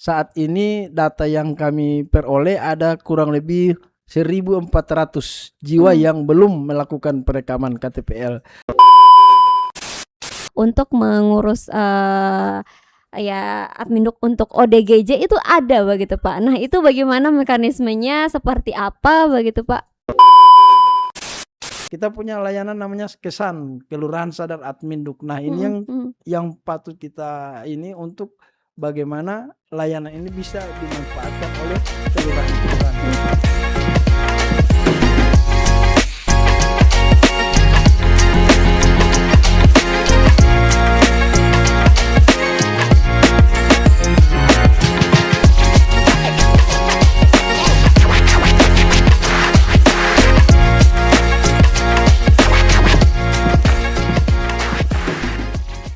saat ini data yang kami peroleh ada kurang lebih 1.400 jiwa yang belum melakukan perekaman KTPL. Untuk mengurus admin untuk ODGJ itu ada begitu Pak. Nah itu bagaimana mekanismenya, seperti apa begitu Pak? Kita punya layanan namanya KESAN, Kelurahan Sadar Admin Duk. Nah ini yang patut kita ini untuk bagaimana layanan ini bisa dimanfaatkan oleh kelurahan-kelurahan.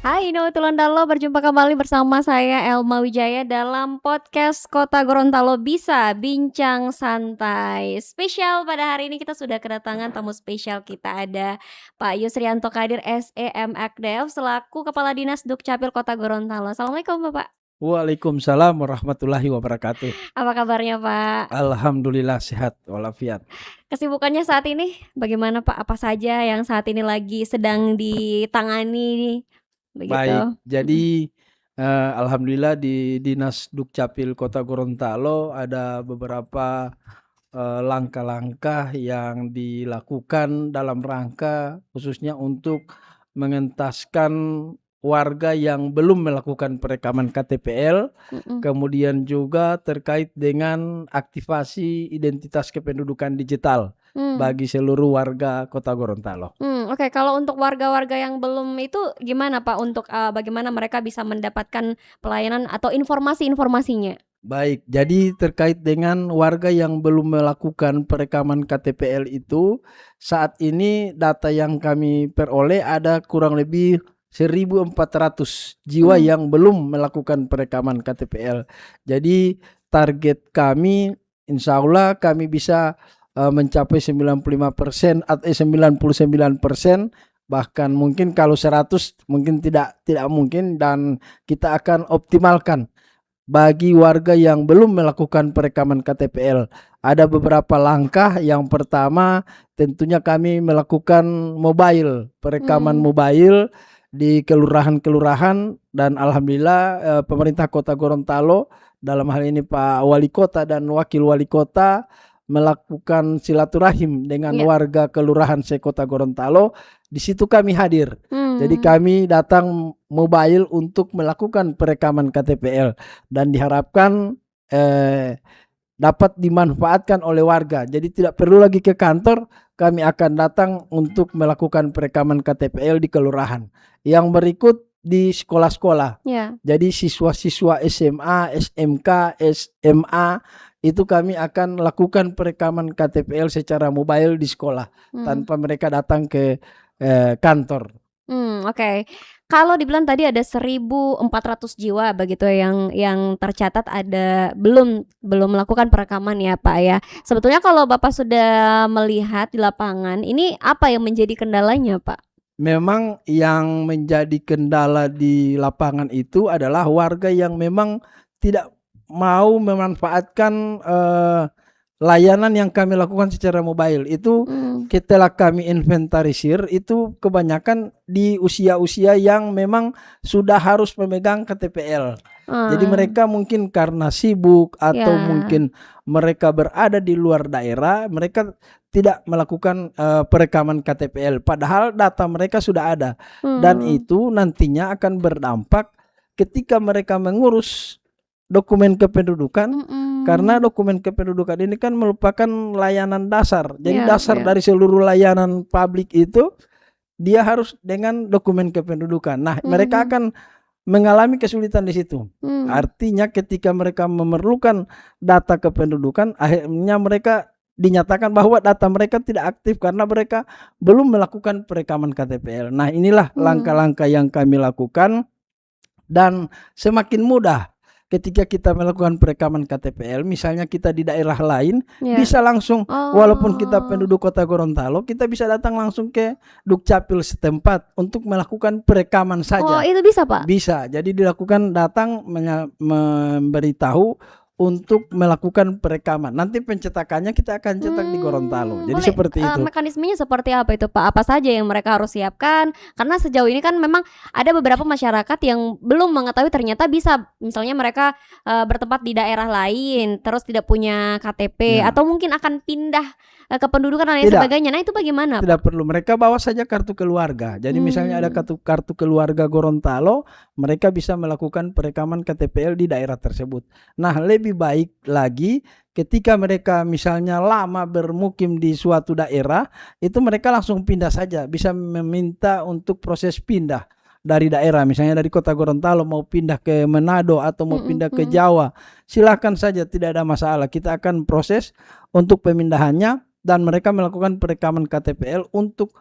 Hai Tulondalo, berjumpa kembali bersama saya Elma Wijaya dalam podcast Kota Gorontalo Bisa Bincang Santai. Spesial pada hari ini kita sudah kedatangan tamu spesial kita, ada Pak Yusrianto Kadir SEM Akdev selaku Kepala Dinas Dukcapil Kota Gorontalo. Assalamualaikum Bapak. Waalaikumsalam warahmatullahi wabarakatuh. Apa kabarnya Pak? Alhamdulillah sehat walafiat. Kesibukannya saat ini bagaimana Pak? Apa saja yang saat ini lagi sedang ditangani? Begitu. Baik, jadi alhamdulillah di Dinas Dukcapil Kota Gorontalo ada beberapa langkah-langkah yang dilakukan dalam rangka khususnya untuk mengentaskan warga yang belum melakukan perekaman KTPL, kemudian juga terkait dengan aktivasi identitas kependudukan digital bagi seluruh warga Kota Gorontalo. Oke, kalau untuk warga-warga yang belum itu gimana Pak, untuk bagaimana mereka bisa mendapatkan pelayanan atau informasi-informasinya? Baik, jadi terkait dengan warga yang belum melakukan perekaman KTPL itu, saat ini data yang kami peroleh ada kurang lebih 1.400 jiwa yang belum melakukan perekaman KTPL. Jadi target kami insya Allah kami bisa mencapai 95% atau 99%, bahkan mungkin kalau 100 mungkin tidak mungkin, dan kita akan optimalkan bagi warga yang belum melakukan perekaman KTPL. Ada beberapa langkah. Yang pertama tentunya kami melakukan perekaman mobile di kelurahan-kelurahan, dan alhamdulillah pemerintah Kota Gorontalo dalam hal ini Pak Wali Kota dan Wakil Wali Kota melakukan silaturahim dengan warga kelurahan se-Kota Gorontalo. Di situ kami hadir. Jadi kami datang mobile untuk melakukan perekaman KTPL dan diharapkan dapat dimanfaatkan oleh warga. Jadi tidak perlu lagi ke kantor, kami akan datang untuk melakukan perekaman KTPL di kelurahan. Yang berikut di sekolah-sekolah. Jadi siswa-siswa SMA, SMK, SMA itu kami akan lakukan perekaman KTPL secara mobile di sekolah tanpa mereka datang ke kantor. Oke. Kalau dibilang tadi ada 1.400 jiwa begitu yang tercatat ada belum melakukan perekaman ya Pak ya. Sebetulnya kalau Bapak sudah melihat di lapangan, ini apa yang menjadi kendalanya Pak? Memang yang menjadi kendala di lapangan itu adalah warga yang memang tidak mau memanfaatkan layanan yang kami lakukan secara mobile. Itu setelah kami inventarisir, itu kebanyakan di usia-usia yang memang sudah harus memegang KTPL. Jadi mereka mungkin karena sibuk atau mungkin mereka berada di luar daerah, mereka tidak melakukan perekaman KTPL. Padahal data mereka sudah ada. Dan itu nantinya akan berdampak ketika mereka mengurus dokumen kependudukan, karena dokumen kependudukan ini kan merupakan layanan dasar. Jadi dasar dari seluruh layanan publik itu dia harus dengan dokumen kependudukan. Nah, mereka akan mengalami kesulitan di situ. Artinya ketika mereka memerlukan data kependudukan, akhirnya mereka dinyatakan bahwa data mereka tidak aktif karena mereka belum melakukan perekaman KTPL. Nah, inilah langkah-langkah yang kami lakukan, dan semakin mudah ketika kita melakukan perekaman KTPL, misalnya kita di daerah lain, Ya. bisa langsung, walaupun kita Oh. penduduk Kota Gorontalo, kita bisa datang langsung ke Dukcapil setempat untuk melakukan perekaman Oh, saja. itu bisa, Pak? Bisa, jadi dilakukan datang memberitahu untuk melakukan perekaman. Nanti pencetakannya kita akan cetak di Gorontalo. Jadi Boleh, seperti itu. mekanismenya seperti apa itu, Pak? Apa saja yang mereka harus siapkan? Karena sejauh ini kan memang ada beberapa masyarakat yang belum mengetahui ternyata bisa, misalnya mereka bertempat di daerah lain, terus tidak punya KTP, Ya. atau mungkin akan pindah kependudukan dan lain Tidak. sebagainya. Nah, itu bagaimana, Pak? Tidak perlu, mereka bawa saja kartu keluarga. Jadi misalnya ada kartu keluarga Gorontalo, mereka bisa melakukan perekaman KTPL di daerah tersebut. Nah, lebih baik lagi ketika mereka misalnya lama bermukim di suatu daerah, itu mereka langsung pindah saja, bisa meminta untuk proses pindah dari daerah, misalnya dari Kota Gorontalo mau pindah ke Manado atau mau pindah ke Jawa, silakan saja, tidak ada masalah. Kita akan proses untuk pemindahannya dan mereka melakukan perekaman KTPL untuk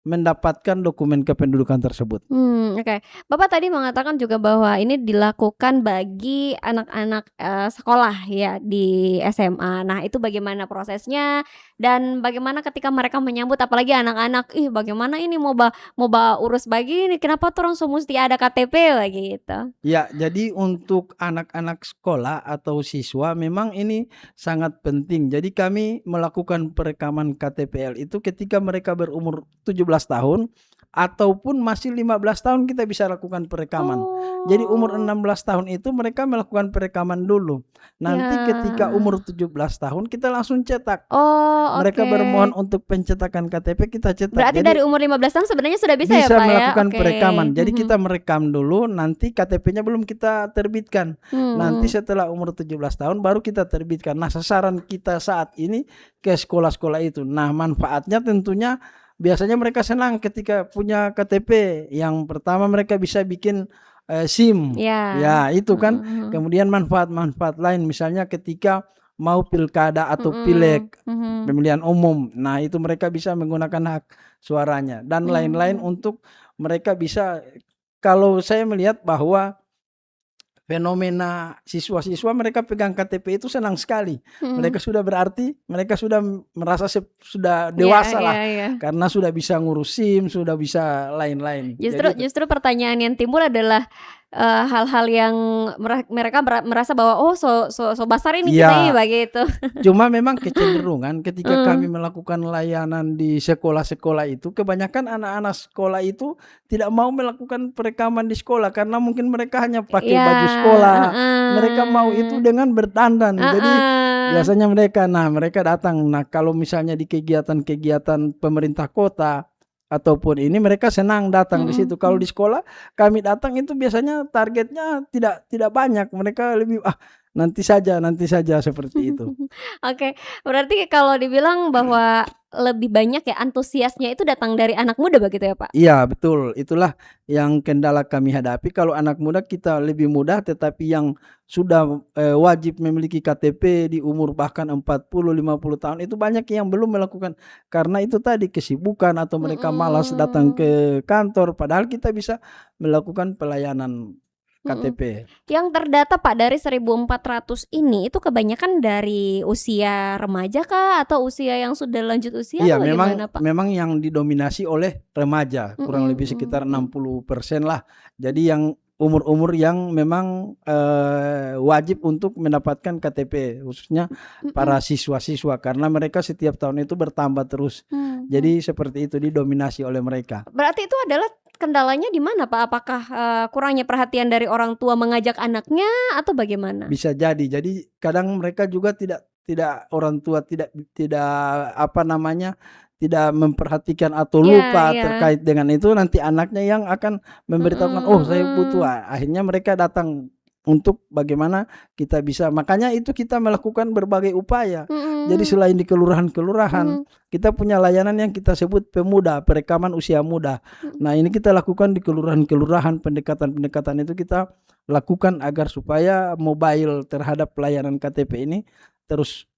mendapatkan dokumen kependudukan tersebut. Oke. Bapak tadi mengatakan juga bahwa ini dilakukan bagi anak-anak sekolah ya di SMA. Nah, itu bagaimana prosesnya dan bagaimana ketika mereka menyambut, apalagi anak-anak, ih bagaimana ini mau urus begini, kenapa tuh langsung mesti ada KTP gitu? Ya, jadi untuk anak-anak sekolah atau siswa memang ini sangat penting. Jadi kami melakukan perekaman KTPL itu ketika mereka berumur 17 tahun ataupun masih 15 tahun kita bisa lakukan perekaman. Jadi umur 16 tahun itu mereka melakukan perekaman dulu. Nanti ketika umur 17 tahun kita langsung cetak. Mereka bermohon untuk pencetakan KTP, kita cetak. Berarti Jadi dari umur 15 tahun sebenarnya sudah bisa ya, bisa Pak, melakukan ya? perekaman. Jadi kita merekam dulu, nanti KTP-nya belum kita terbitkan. Nanti setelah umur 17 tahun baru kita terbitkan. Nah, sasaran kita saat ini ke sekolah-sekolah itu. Nah, manfaatnya tentunya biasanya mereka senang ketika punya KTP. Yang pertama mereka bisa bikin SIM. Ya, itu kan. Kemudian manfaat-manfaat lain misalnya ketika mau pilkada atau pileg, pemilihan umum. Nah, itu mereka bisa menggunakan hak suaranya dan lain-lain untuk mereka bisa. Kalau saya melihat bahwa fenomena siswa-siswa mereka pegang KTP itu senang sekali. Mereka sudah berarti, mereka sudah merasa sudah dewasa lah, karena sudah bisa ngurus SIM, sudah bisa lain-lain. Justru pertanyaan yang timbul adalah hal-hal yang mereka merasa bahwa so besar ini kita ini begitu. Cuma memang kecenderungan ketika kami melakukan layanan di sekolah-sekolah itu, kebanyakan anak-anak sekolah itu tidak mau melakukan perekaman di sekolah karena mungkin mereka hanya pakai baju sekolah. Mereka mau itu dengan berdandan. Jadi biasanya mereka datang. Nah, kalau misalnya di kegiatan-kegiatan pemerintah kota ataupun ini mereka senang datang di situ. Kalau di sekolah kami datang itu biasanya targetnya tidak banyak. Mereka lebih nanti saja seperti itu. Oke, berarti kalau dibilang bahwa lebih banyak ya antusiasnya itu datang dari anak muda begitu ya, Pak? Iya, betul. Itulah yang kendala kami hadapi. Kalau anak muda kita lebih mudah, tetapi yang sudah wajib memiliki KTP di umur bahkan 40-50 tahun itu banyak yang belum melakukan, karena itu tadi kesibukan atau mereka malas datang ke kantor, padahal kita bisa melakukan pelayanan KTP. Yang terdata, Pak, dari 1.400 ini itu kebanyakan dari usia remaja kah atau usia yang sudah lanjut usia? Iya, atau gimana, Pak? memang yang didominasi oleh remaja, kurang lebih sekitar 60% lah. Jadi yang umur-umur yang memang wajib untuk mendapatkan KTP, khususnya para siswa-siswa, karena mereka setiap tahun itu bertambah terus. Jadi seperti itu, didominasi oleh mereka. Berarti itu adalah kendalanya di mana, Pak? Apakah kurangnya perhatian dari orang tua mengajak anaknya atau bagaimana? Bisa jadi. Jadi kadang mereka juga tidak orang tua tidak tidak memperhatikan atau lupa terkait dengan itu, nanti anaknya yang akan memberitahukan, saya butuh. Akhirnya mereka datang untuk bagaimana kita bisa. Makanya itu kita melakukan berbagai upaya. Jadi selain di kelurahan-kelurahan, kita punya layanan yang kita sebut pemuda, perekaman usia muda. Nah, ini kita lakukan di kelurahan-kelurahan, pendekatan-pendekatan itu kita lakukan agar supaya mobile terhadap pelayanan KTP ini terus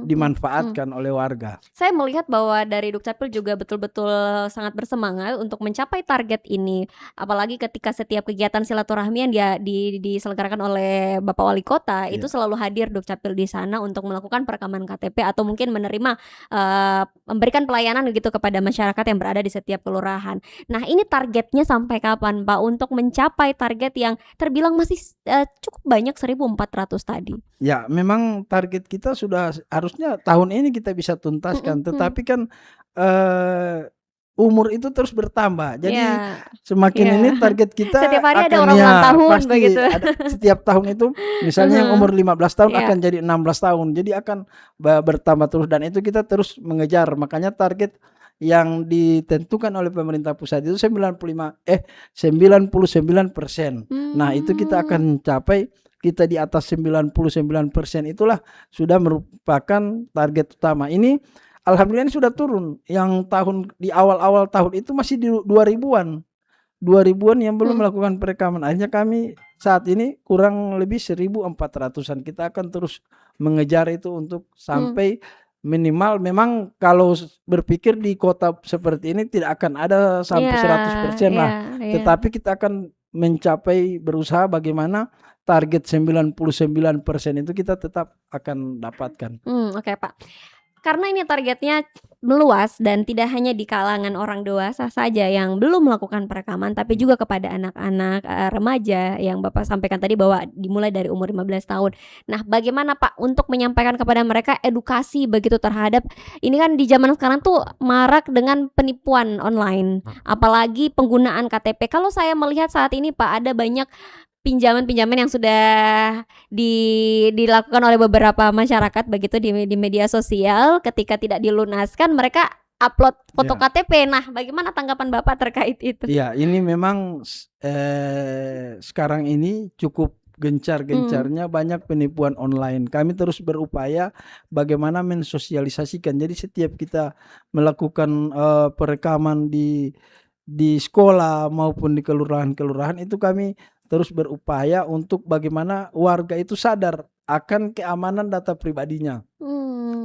dimanfaatkan oleh warga. Saya melihat bahwa dari Dukcapil juga betul-betul sangat bersemangat untuk mencapai target ini. Apalagi ketika setiap kegiatan silaturahmi yang diselenggarakan oleh Bapak Wali Kota, itu Iya. selalu hadir Dukcapil di sana untuk melakukan perekaman KTP atau mungkin menerima memberikan pelayanan gitu kepada masyarakat yang berada di setiap kelurahan. Nah, ini targetnya sampai kapan, Pak, untuk mencapai target yang terbilang masih cukup banyak 1.400 tadi? Ya, memang target kita sudah harusnya tahun ini kita bisa tuntaskan, tetapi kan umur itu terus bertambah. Jadi Iya, semakin iya. ini target kita Setiap hari ada akan orang ulang tahun pasti begitu. ada setiap tahun itu misalnya yang umur 15 tahun Iya. akan jadi 16 tahun. Jadi akan bertambah terus dan itu kita terus mengejar. Makanya target yang ditentukan oleh pemerintah pusat itu 99%. Nah, itu kita akan capai. Kita di atas 99% itulah sudah merupakan target utama. Ini alhamdulillah ini sudah turun. Yang di awal-awal tahun itu masih di 2000-an. 2000-an yang belum melakukan perekaman. Akhirnya kami saat ini kurang lebih 1.400-an. Kita akan terus mengejar itu untuk sampai minimal, memang kalau berpikir di kota seperti ini tidak akan ada sampai 100% lah. Tetapi kita akan mencapai, berusaha bagaimana target 99% itu kita tetap akan dapatkan. Oke, Pak. Karena ini targetnya meluas dan tidak hanya di kalangan orang dewasa saja yang belum melakukan perekaman, tapi juga kepada anak-anak, remaja yang Bapak sampaikan tadi bahwa dimulai dari umur 15 tahun. Nah, bagaimana, Pak, untuk menyampaikan kepada mereka edukasi begitu terhadap ini kan di zaman sekarang tuh marak dengan penipuan online, apalagi penggunaan KTP. Kalau saya melihat saat ini, Pak, ada banyak pinjaman-pinjaman yang sudah dilakukan oleh beberapa masyarakat begitu di media sosial, ketika tidak dilunaskan mereka upload foto KTP. Nah, bagaimana tanggapan Bapak terkait itu? Iya, ini memang sekarang ini cukup gencar-gencarnya banyak penipuan online. Kami terus berupaya bagaimana mensosialisasikan. Jadi setiap kita melakukan perekaman di sekolah maupun di kelurahan-kelurahan itu kami terus berupaya untuk bagaimana warga itu sadar akan keamanan data pribadinya.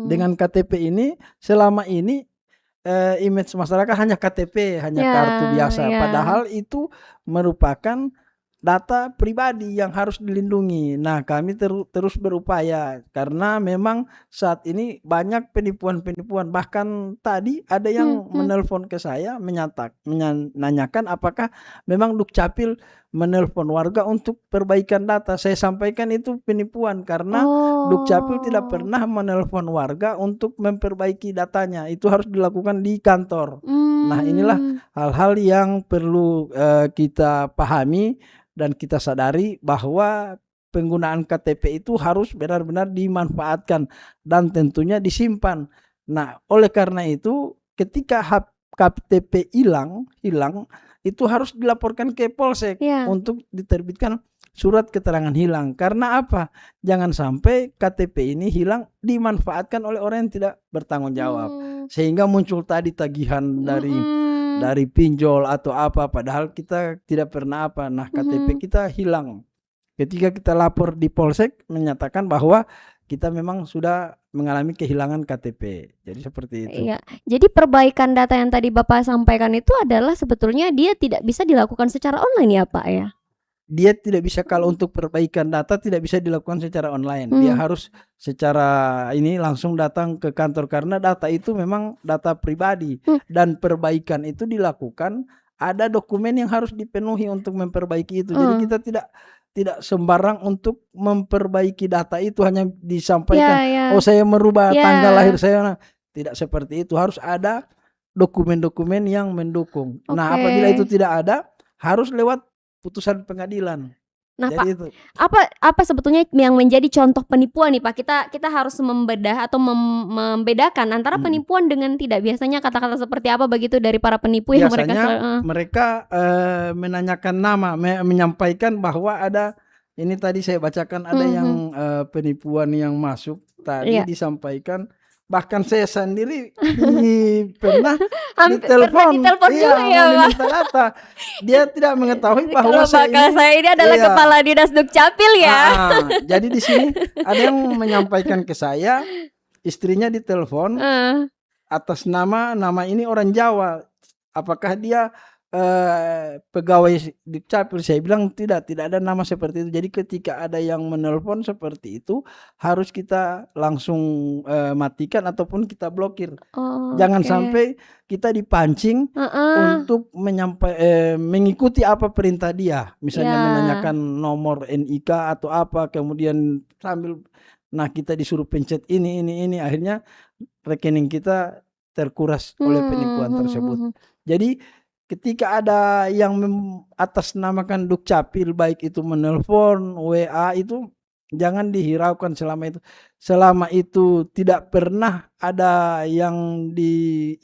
Dengan KTP ini selama ini image masyarakat hanya KTP, hanya kartu biasa. Padahal itu merupakan data pribadi yang harus dilindungi. Nah, kami terus berupaya karena memang saat ini banyak penipuan-penipuan. Bahkan tadi ada yang menelpon ke saya menanyakan apakah memang Dukcapil menelpon warga untuk perbaikan data. Saya sampaikan itu penipuan karena Dukcapil tidak pernah menelpon warga untuk memperbaiki datanya. Itu harus dilakukan di kantor. Nah, inilah hal-hal yang perlu kita pahami dan kita sadari bahwa penggunaan KTP itu harus benar-benar dimanfaatkan dan tentunya disimpan. Nah, oleh karena itu ketika KTP hilang itu harus dilaporkan ke Polsek untuk diterbitkan surat keterangan hilang. Karena apa? Jangan sampai KTP ini hilang dimanfaatkan oleh orang yang tidak bertanggung jawab. Sehingga muncul tadi tagihan dari pinjol atau apa, padahal kita tidak pernah apa. Nah, KTP kita hilang. Ketika kita lapor di Polsek menyatakan bahwa kita memang sudah mengalami kehilangan KTP. Jadi seperti itu. Iya. Jadi perbaikan data yang tadi Bapak sampaikan itu adalah sebetulnya dia tidak bisa dilakukan secara online ya, Pak, ya? Dia tidak bisa, kalau untuk perbaikan data tidak bisa dilakukan secara online. Dia harus secara ini langsung datang ke kantor karena data itu memang data pribadi dan perbaikan itu dilakukan, ada dokumen yang harus dipenuhi untuk memperbaiki itu. Jadi kita tidak sembarang untuk memperbaiki data itu hanya disampaikan, oh saya merubah tanggal lahir saya. Tidak seperti itu, harus ada dokumen-dokumen yang mendukung. Nah, apabila itu tidak ada, harus lewat putusan pengadilan. Nah, jadi Pak, itu apa sebetulnya yang menjadi contoh penipuan nih, Pak? Kita harus membedah atau membedakan antara penipuan dengan tidak. Biasanya kata-kata seperti apa begitu dari para penipu yang mereka menanyakan nama, menyampaikan bahwa ada, ini tadi saya bacakan ada yang penipuan yang masuk tadi disampaikan Bahkan saya sendiri pernah Hampir pernah ditelepon, ditelepon iya, juga ya, mau Pak? diminta data. Dia tidak mengetahui bahwa Kalau saya bakal ini, saya ini adalah iya, kepala dinas Dukcapil ya. jadi di sini ada yang menyampaikan ke saya, istrinya ditelepon Heeh. atas nama ini orang Jawa. Apakah dia pegawai Dukcapil? Saya bilang tidak ada nama seperti itu. Jadi ketika ada yang menelpon seperti itu, harus kita langsung matikan ataupun kita blokir. Jangan Oke. sampai kita dipancing Heeh. untuk mengikuti apa perintah dia. Misalnya Ya. menanyakan nomor NIK atau apa, kemudian sambil kita disuruh pencet ini, akhirnya rekening kita terkuras oleh penipuan tersebut. Jadi ketika ada yang atasnamakan Dukcapil, baik itu menelpon, WA, itu jangan dihiraukan selama itu. Selama itu tidak pernah ada yang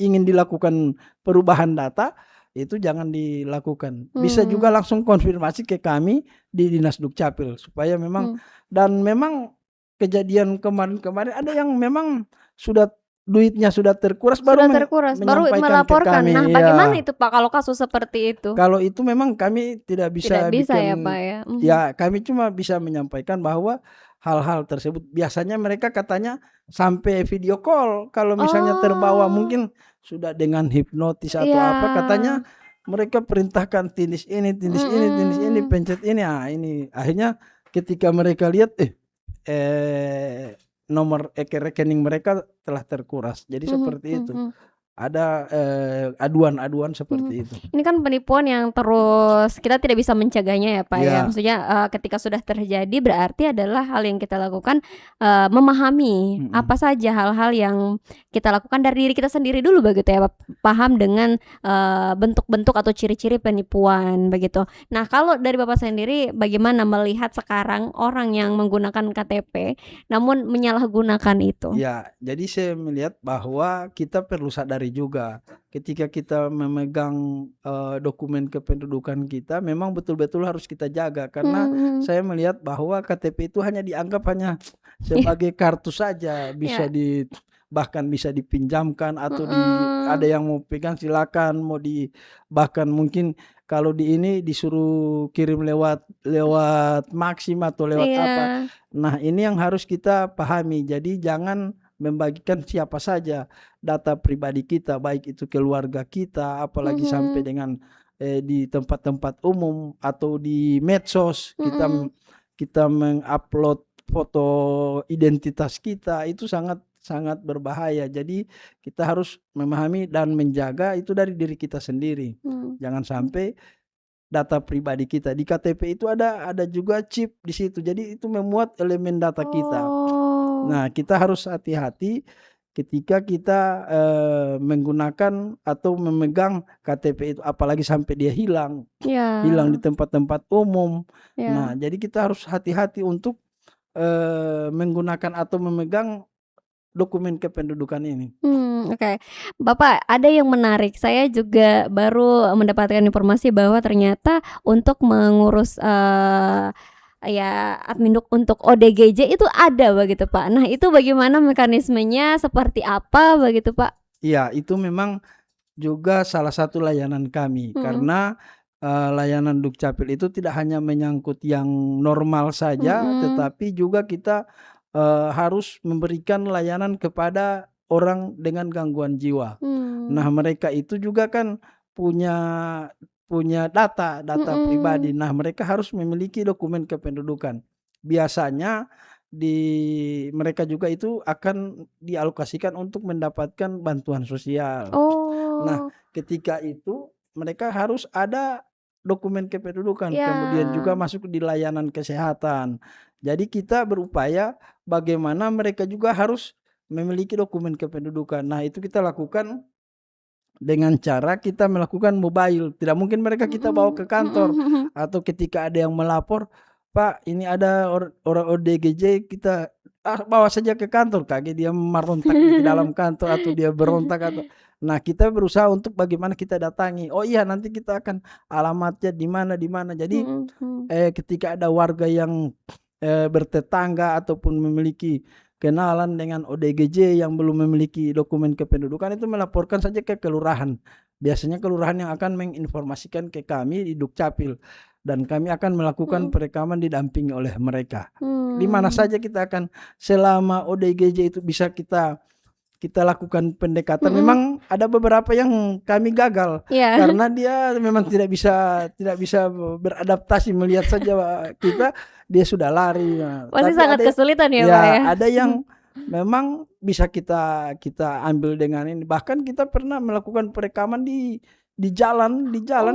ingin dilakukan perubahan data, itu jangan dilakukan. Bisa juga langsung konfirmasi ke kami di Dinas Dukcapil supaya memang dan memang kejadian kemarin ada yang memang duitnya sudah terkuras baru baru menyampaikan melaporkan. ke kami. Nah, Iya. bagaimana itu Pak kalau kasus seperti itu? Kalau itu memang kami tidak bisa Tidak bisa bikin, ya Pak ya. ya kami cuma bisa menyampaikan bahwa hal-hal tersebut biasanya mereka katanya sampai video call kalau misalnya terbawa, mungkin sudah dengan hipnotis atau apa, katanya mereka perintahkan tindis ini, pencet ini. Ini akhirnya ketika mereka lihat nomor rekening mereka telah terkuras. Jadi seperti itu. Ada aduan-aduan seperti itu. Ini kan penipuan yang terus kita tidak bisa mencegahnya ya Pak ya. Maksudnya ketika sudah terjadi berarti adalah hal yang kita lakukan memahami apa saja hal-hal yang kita lakukan dari diri kita sendiri dulu begitu ya, paham dengan bentuk-bentuk atau ciri-ciri penipuan begitu. Nah, kalau dari Bapak sendiri bagaimana melihat sekarang orang yang menggunakan KTP namun menyalahgunakan itu? Ya, jadi saya melihat bahwa kita perlu sadari juga ketika kita memegang dokumen kependudukan kita, memang betul-betul harus kita jaga karena saya melihat bahwa KTP itu hanya dianggap hanya sebagai kartu saja, bisa bahkan bisa dipinjamkan atau ada yang mau pegang silakan, mau bahkan mungkin kalau ini disuruh kirim lewat Maxim atau lewat apa. Nah, ini yang harus kita pahami. Jadi jangan membagikan siapa saja data pribadi kita, baik itu keluarga kita, apalagi sampai dengan di tempat-tempat umum atau di medsos kita mengupload foto identitas kita, itu sangat berbahaya. Jadi kita harus memahami dan menjaga itu dari diri kita sendiri. Jangan sampai data pribadi kita di KTP itu ada juga chip di situ. Jadi itu memuat elemen data kita. Nah, kita harus hati-hati ketika kita menggunakan atau memegang KTP itu, apalagi sampai dia hilang di tempat-tempat umum. Nah, jadi kita harus hati-hati untuk menggunakan atau memegang dokumen kependudukan ini. Oke. Bapak, ada yang menarik. Saya juga baru mendapatkan informasi bahwa ternyata untuk mengurus admin untuk ODGJ itu ada begitu Pak. Nah, itu bagaimana mekanismenya, seperti apa begitu Pak? Iya, itu memang juga salah satu layanan kami karena layanan Dukcapil itu tidak hanya menyangkut yang normal saja, tetapi juga kita harus memberikan layanan kepada orang dengan gangguan jiwa. Nah, mereka itu juga kan punya data pribadi. Nah, mereka harus memiliki dokumen kependudukan. Biasanya mereka juga itu akan dialokasikan untuk mendapatkan bantuan sosial. Nah, ketika itu mereka harus ada dokumen kependudukan, kemudian juga masuk di layanan kesehatan. Jadi kita berupaya bagaimana mereka juga harus memiliki dokumen kependudukan. Nah, itu kita lakukan dengan cara kita melakukan mobile. Tidak mungkin mereka kita bawa ke kantor atau ketika ada yang melapor, Pak, ini ada orang ODGJ, kita bawa saja ke kantor. Kaget dia merontak di dalam kantor atau dia berontak atau. Nah, kita berusaha untuk bagaimana kita datangi. Oh iya, nanti kita akan alamatnya di mana. Jadi ketika ada warga yang bertetangga ataupun memiliki kenalan dengan ODGJ yang belum memiliki dokumen kependudukan itu melaporkan saja ke kelurahan. Biasanya kelurahan yang akan menginformasikan ke kami di Dukcapil, dan kami akan melakukan perekaman didampingi oleh mereka. Di mana saja kita akan, selama ODGJ itu bisa kita lakukan pendekatan. Memang ada beberapa yang kami gagal karena dia memang tidak bisa beradaptasi, melihat saja kita dia sudah lari. Pasti Tapi sangat ada kesulitan ya, ya Pak ya. ada yang memang bisa kita ambil dengan ini. Bahkan kita pernah melakukan perekaman di jalan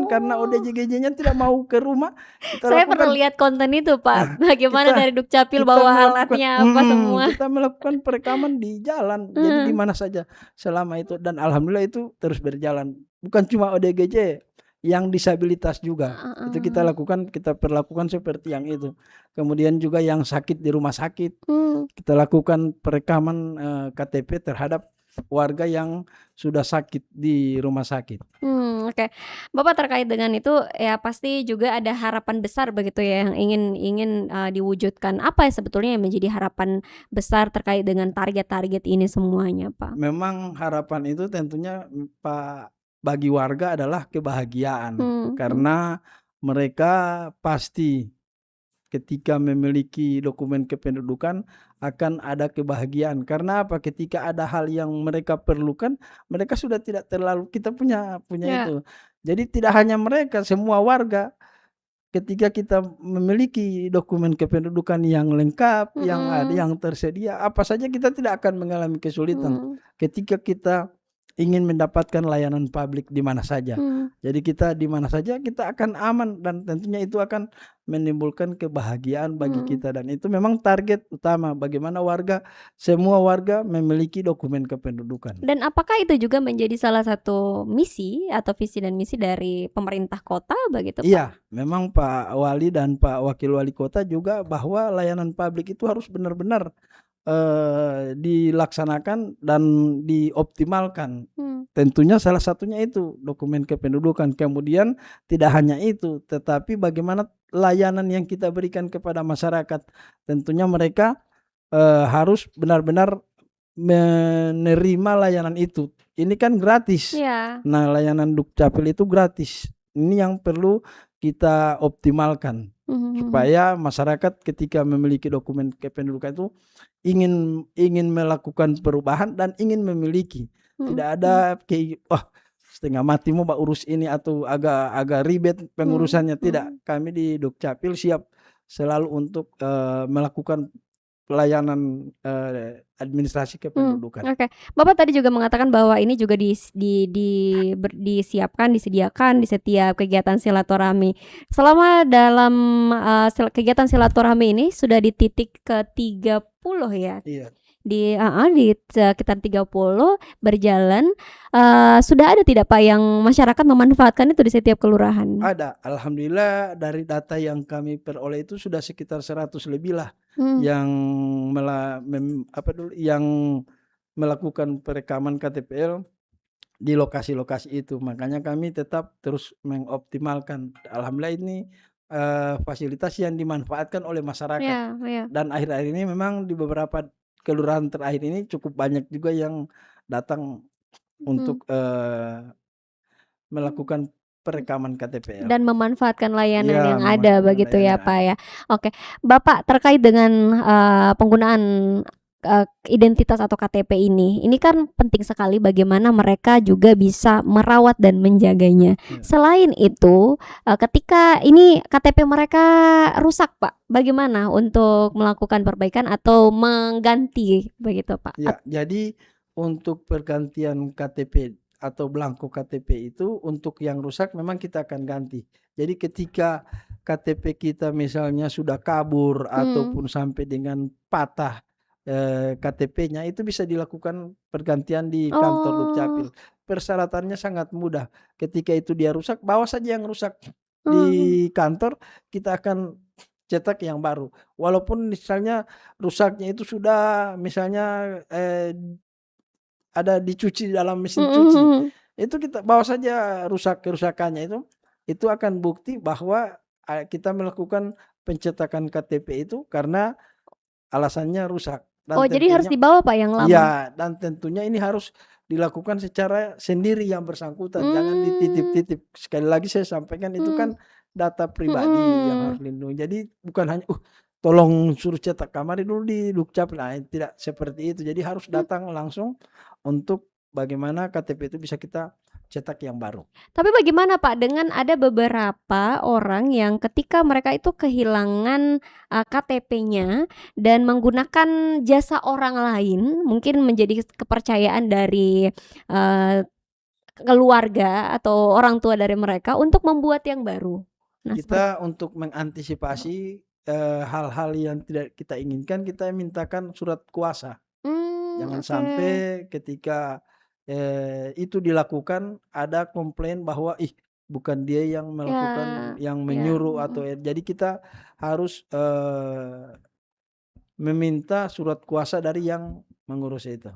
karena ODGJ-nya tidak mau ke rumah. Saya pernah lihat konten itu, Pak. Bagaimana dari Dukcapil bawa alatnya apa semua. Kita melakukan perekaman di jalan. Jadi di mana saja selama itu, dan alhamdulillah itu terus berjalan. Bukan cuma ODGJ, yang disabilitas juga itu kita lakukan, kita perlakukan seperti yang itu. Kemudian juga yang sakit di rumah sakit, kita lakukan perekaman KTP terhadap warga yang sudah sakit di rumah sakit. Oke. Bapak terkait dengan itu ya pasti juga ada harapan besar begitu ya yang ingin diwujudkan. Apa ya sebetulnya yang menjadi harapan besar terkait dengan target-target ini semuanya, Pak? Memang harapan itu tentunya Pak, bagi warga adalah kebahagiaan, karena mereka pasti ketika memiliki dokumen kependudukan akan ada kebahagiaan. Karena apa? Ketika ada hal yang mereka perlukan, mereka sudah tidak terlalu, kita punya itu. Jadi tidak hanya mereka, semua warga ketika kita memiliki dokumen kependudukan yang lengkap, yang ada, yang tersedia, apa saja kita tidak akan mengalami kesulitan ketika kita ingin mendapatkan layanan publik di mana saja. Jadi kita di mana saja kita akan aman, dan tentunya itu akan menimbulkan kebahagiaan bagi kita, dan itu memang target utama, bagaimana semua warga memiliki dokumen kependudukan. Dan apakah itu juga menjadi salah satu misi atau visi dan misi dari pemerintah kota begitu, Pak? Iya, memang Pak Wali dan Pak Wakil Wali Kota juga bahwa layanan publik itu harus benar-benar dilaksanakan dan dioptimalkan. Tentunya salah satunya itu dokumen kependudukan. Kemudian tidak hanya itu, tetapi bagaimana layanan yang kita berikan kepada masyarakat. Tentunya mereka harus benar-benar menerima layanan itu. Ini kan gratis. Nah, layanan Dukcapil itu gratis. Ini yang perlu kita optimalkan supaya masyarakat ketika memiliki dokumen kependudukan itu ingin melakukan perubahan dan ingin memiliki. Tidak ada setengah mati mau urus ini atau agak ribet pengurusannya. Tidak, kami di Dukcapil siap selalu untuk melakukan pelayanan administrasi kependudukan. Oke. Bapak tadi juga mengatakan bahwa ini juga disediakan di setiap kegiatan silaturahmi. Selama dalam kegiatan silaturahmi ini sudah di titik ke-30 ya? Iya. Di sekitar 30 berjalan, sudah ada tidak Pak yang masyarakat memanfaatkan itu di setiap kelurahan? Ada, alhamdulillah dari data yang kami peroleh itu sudah sekitar 100 lebih lah yang yang melakukan perekaman KTPL di lokasi-lokasi itu. Makanya kami tetap terus mengoptimalkan. Alhamdulillah ini fasilitas yang dimanfaatkan oleh masyarakat. Dan akhir-akhir ini memang di beberapa kelurahan terakhir ini cukup banyak juga yang datang untuk melakukan perekaman KTPL dan memanfaatkan layanan yang ada begitu ya Pak ya. Oke, Bapak terkait dengan penggunaan identitas atau KTP ini kan penting sekali bagaimana mereka juga bisa merawat dan menjaganya. Selain itu, ketika ini KTP mereka rusak Pak, bagaimana untuk melakukan perbaikan atau mengganti begitu Pak? Ya, jadi untuk pergantian KTP atau belangko KTP itu untuk yang rusak memang kita akan ganti. Jadi ketika KTP kita misalnya sudah kabur ataupun sampai dengan patah KTP-nya, itu bisa dilakukan pergantian di kantor Dukcapil. Persyaratannya sangat mudah. Ketika itu dia rusak, bawa saja yang rusak di kantor, kita akan cetak yang baru. Walaupun misalnya rusaknya itu sudah misalnya ada dicuci dalam mesin cuci, itu kita bawa saja kerusakannya itu akan bukti bahwa kita melakukan pencetakan KTP itu karena alasannya rusak. dan Oh, jadi harus tentunya dibawa Pak yang lama? iya, dan tentunya ini harus dilakukan secara sendiri yang bersangkutan, jangan Mmm, dititip-titip. Sekali lagi saya sampaikan itu mhm, kan data pribadi yang harus mhm. dilindungi. Jadi bukan hanya, tolong suruh cetak kamari dulu di Dukcapil." Nah, tidak seperti itu. Jadi harus Mmm, datang langsung untuk bagaimana KTP itu bisa kita cetak yang baru. tapi bagaimana Pak dengan ada beberapa orang yang ketika mereka itu kehilangan, KTP-nya dan menggunakan jasa orang lain, mungkin menjadi kepercayaan dari, eee, keluarga atau orang tua dari mereka untuk membuat yang baru. Nah Kita untuk mengantisipasi, hal-hal yang tidak kita inginkan, kita mintakan surat kuasa. Jangan oke. sampai ketika, itu dilakukan ada komplain bahwa, bukan dia yang melakukan, Ya, yang ya, menyuruh atau jadi kita harus, meminta surat kuasa dari yang mengurus itu.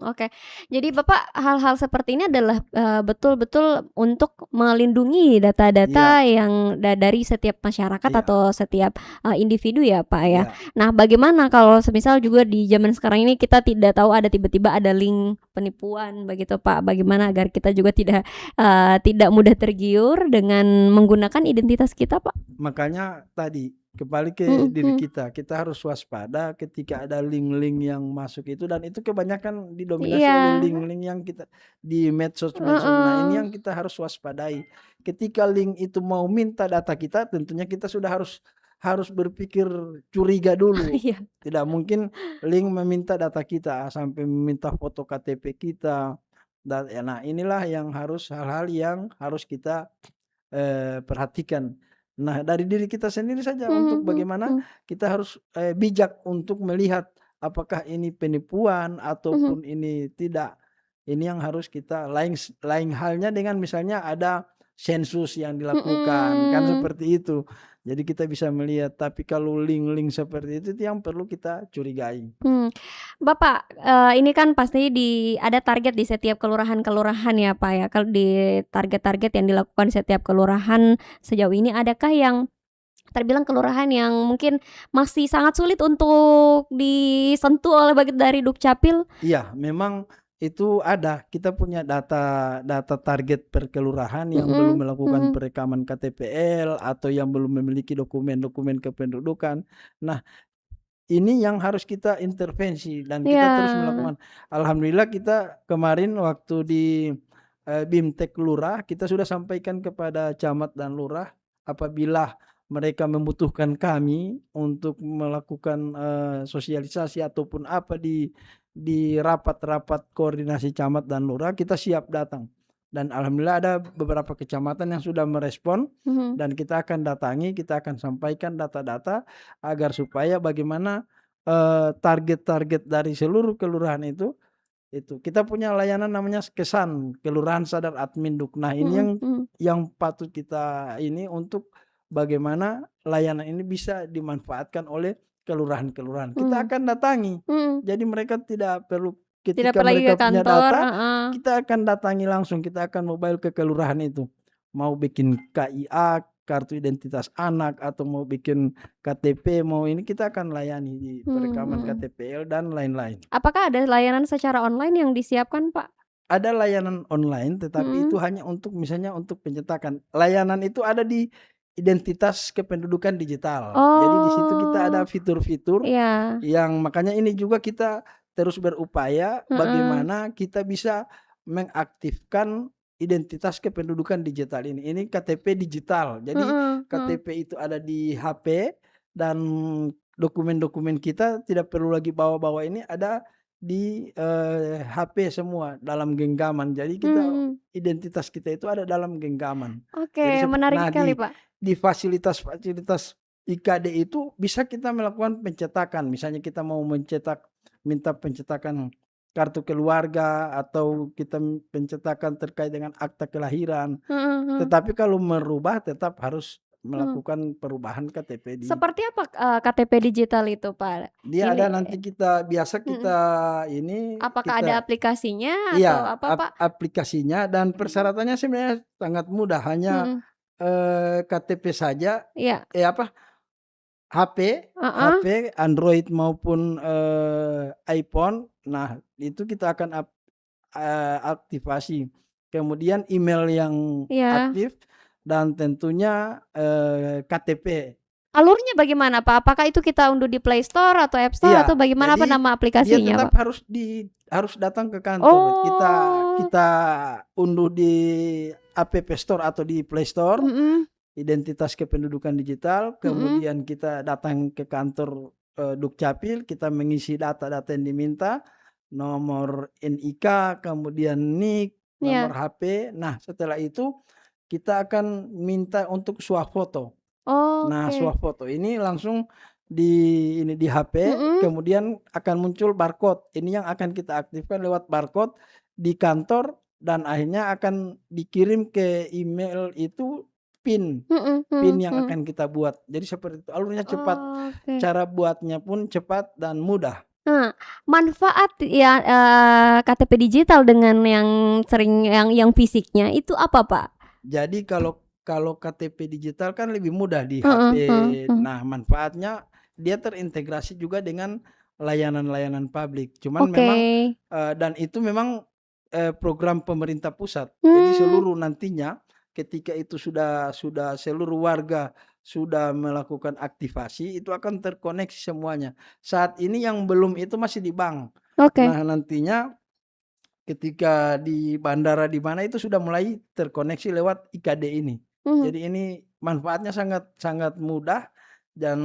Oke. Jadi Bapak hal-hal seperti ini adalah, betul-betul untuk melindungi data-data Iya, yang dari setiap masyarakat iya, atau setiap, individu ya, Pak, ya. iya, Nah, bagaimana kalau semisal juga di zaman sekarang ini kita tidak tahu ada tiba-tiba ada link penipuan begitu, Pak, bagaimana agar kita juga tidak mudah tergiur dengan menggunakan identitas kita, Pak? makanya tadi kembali ke Mhm, diri mhm. kita, kita harus waspada ketika ada link-link yang masuk itu, dan itu kebanyakan didominasi Iya, oleh link-link yang kita di medsos-medsos. Nah, ini heeh. yang kita harus waspadai. Ketika link itu mau minta data kita, tentunya kita sudah harus harus berpikir curiga dulu. Iya. Tidak mungkin link meminta data kita, sampai meminta foto KTP kita, dan ya, nah inilah yang harus, hal-hal yang harus kita perhatikan. Nah, dari diri kita sendiri saja Mhm, untuk mhm, bagaimana mhm, kita harus, bijak untuk melihat apakah ini penipuan mhm. ataupun ini tidak. Ini yang harus kita, lain halnya dengan misalnya ada sensus yang dilakukan, kan Mhm. seperti itu. Jadi kita bisa melihat, tapi kalau link-link seperti itu yang perlu kita curigai. Mmm, Bapak, ini kan pasti ada target di setiap kelurahan-kelurahan ya, Pak, ya. Kalau di target-target yang dilakukan setiap kelurahan sejauh ini, adakah yang terbilang kelurahan yang mungkin masih sangat sulit untuk disentuh oleh dari Dukcapil? Iya, memang itu ada. Kita punya data data target per kelurahan yang belum Mhm, melakukan mhm. perekaman KTPL atau yang belum memiliki dokumen-dokumen kependudukan. Nah, ini yang harus kita intervensi dan Iya. kita terus melakukan. Alhamdulillah kita kemarin waktu di, BIMtek Lurah, kita sudah sampaikan kepada camat dan lurah, apabila mereka membutuhkan kami untuk melakukan, sosialisasi ataupun apa di rapat-rapat koordinasi camat dan lurah, kita siap datang. Dan alhamdulillah ada beberapa kecamatan yang sudah merespon, Mhm, dan kita akan datangi, kita akan sampaikan data-data agar supaya bagaimana, target-target dari seluruh kelurahan itu. Kita punya layanan namanya Kesan, Kelurahan Sadar Admin Duk. Nah, ini mhm, mhm, yang patut kita ini untuk bagaimana layanan ini bisa dimanfaatkan oleh kelurahan-kelurahan. Kita mhm, akan datangi. mhm. Jadi mereka tidak perlu, Tidak ketika perlu lagi ke mereka punya kantor, data, heeh. kita akan datangi langsung, kita akan mobile ke kelurahan itu. Mau bikin KIA, kartu identitas anak, atau mau bikin KTP, mau ini, kita akan layani di Mhm, perekaman mhm. KTPL dan lain-lain. Apakah ada layanan secara online yang disiapkan, Pak? Ada layanan online, tetapi itu Mhm. hanya untuk misalnya untuk pencetakan. Layanan itu ada di identitas kependudukan digital. Jadi di situ kita ada Oh, fitur-fitur iya, yang, makanya ini juga kita terus berupaya heeh, bagaimana kita bisa mengaktifkan identitas kependudukan digital ini. Ini KTP digital. Jadi heeh, heeh, KTP itu ada di HP, dan dokumen-dokumen kita tidak perlu lagi bawa-bawa, ini ada di, HP semua dalam genggaman. Jadi kita, mhm, identitas kita itu ada dalam genggaman. oke, Jadi menarik nah sekali, Pak. di fasilitas-fasilitas IKD itu bisa kita melakukan pencetakan. Misalnya kita mau minta pencetakan kartu keluarga, atau kita pencetakan terkait dengan akta kelahiran. Heeh, heeh, Tetapi kalau merubah tetap harus mhm. melakukan perubahan KTP di. Seperti apa, KTP digital itu, Pak? Dia Ini ada, nanti kita biasa mhm, kita ini, apakah ada kita aplikasinya atau iya, apa, Pak? aplikasinya, dan persyaratannya sebenarnya sangat mudah, hanya, Mhm, KTP saja, iya, apa, HP Heeh. Android maupun iPhone. Nah, itu kita akan aktivasi. Kemudian email yang Iya. aktif dan tentunya KTP. Alurnya bagaimana, Pak? Apakah itu kita unduh di Play Store atau App Store atau Iya, bagaimana, apa jadi nama dia aplikasinya, tetap Pak? harus datang ke kantor. Kita Oh. kita unduh di App Store atau di Play Store, Mhm. identitas kependudukan digital, Mhm. kemudian kita datang ke kantor Dukcapil, kita mengisi data-data yang diminta, nomor NIK, kemudian NIK, nomor Iya. HP. Nah, setelah itu kita akan minta untuk swafoto. Nah, Oke. swafoto ini langsung di HP, Mhm. kemudian akan muncul barcode. Ini yang akan kita aktifkan lewat barcode di kantor dan akhirnya akan dikirim ke email itu PIN, Mhm PIN mhm yang mhm. akan kita buat. Jadi seperti itu, alurnya cepat, Oke. cara buatnya pun cepat dan mudah. Nah, manfaat ya, KTP digital dengan yang sering yang fisiknya itu apa, Pak? Jadi kalau KTP digital kan lebih mudah di HP. Heeh heeh heeh. Nah, manfaatnya dia terintegrasi juga dengan layanan-layanan publik. Cuman Oke. memang dan itu memang program pemerintah pusat. Jadi Mmm. seluruh nantinya ketika itu sudah seluruh warga sudah melakukan aktivasi, itu akan terkoneksi semuanya. Saat ini yang belum itu masih di bank. Oke. Nah, nantinya ketika di bandara di mana itu sudah mulai terkoneksi lewat IKD ini. Mhm. Jadi ini manfaatnya sangat sangat mudah dan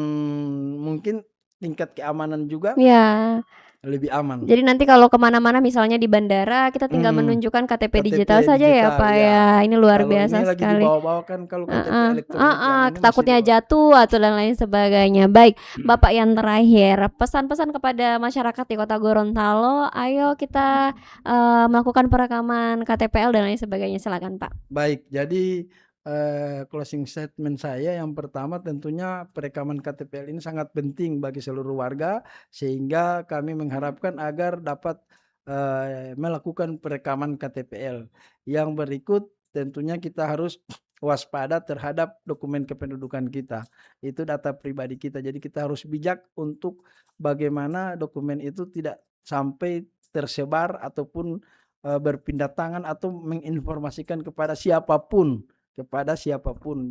mungkin tingkat keamanan juga Iya. lebih aman. Jadi nanti kalau ke mana-mana misalnya di bandara kita tinggal menunjukkan KTP KTP digital saja ya, digital Pak, ya. ya. Ini luar Kalau ini biasa lagi sekali. dibawa-bawa kan kalau KTP Heeh elektronik heeh, yang ini masih takutnya dibawa. jatuh atau dan lain sebagainya. Baik, Bapak yang terakhir, pesan-pesan kepada masyarakat di Kota Gorontalo, ayo kita, melakukan perekaman KTPL dan lain sebagainya, silakan, Pak. Baik, jadi closing statement saya yang pertama tentunya perekaman KTPL ini sangat penting bagi seluruh warga, sehingga kami mengharapkan agar dapat melakukan perekaman KTPL. Yang berikut tentunya kita harus waspada terhadap dokumen kependudukan kita. Itu data pribadi kita. Jadi kita harus bijak untuk bagaimana dokumen itu tidak sampai tersebar ataupun berpindah tangan atau menginformasikan kepada siapapun,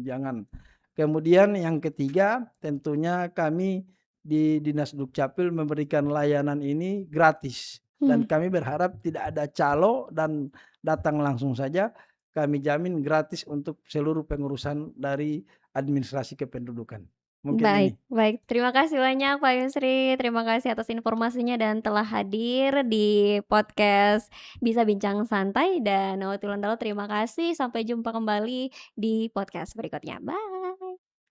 jangan. Kemudian yang ketiga, tentunya kami di Dinas Dukcapil memberikan layanan ini gratis dan Mhm. kami berharap tidak ada calo dan datang langsung saja. Kami jamin gratis untuk seluruh pengurusan dari administrasi kependudukan. Mungkin ini. Baik baik. Terima kasih banyak Pak Yusri, terima kasih atas informasinya dan telah hadir di podcast Bisa Bincang Santai dan Nawati Londalo terima kasih, sampai jumpa kembali di podcast berikutnya. Bye.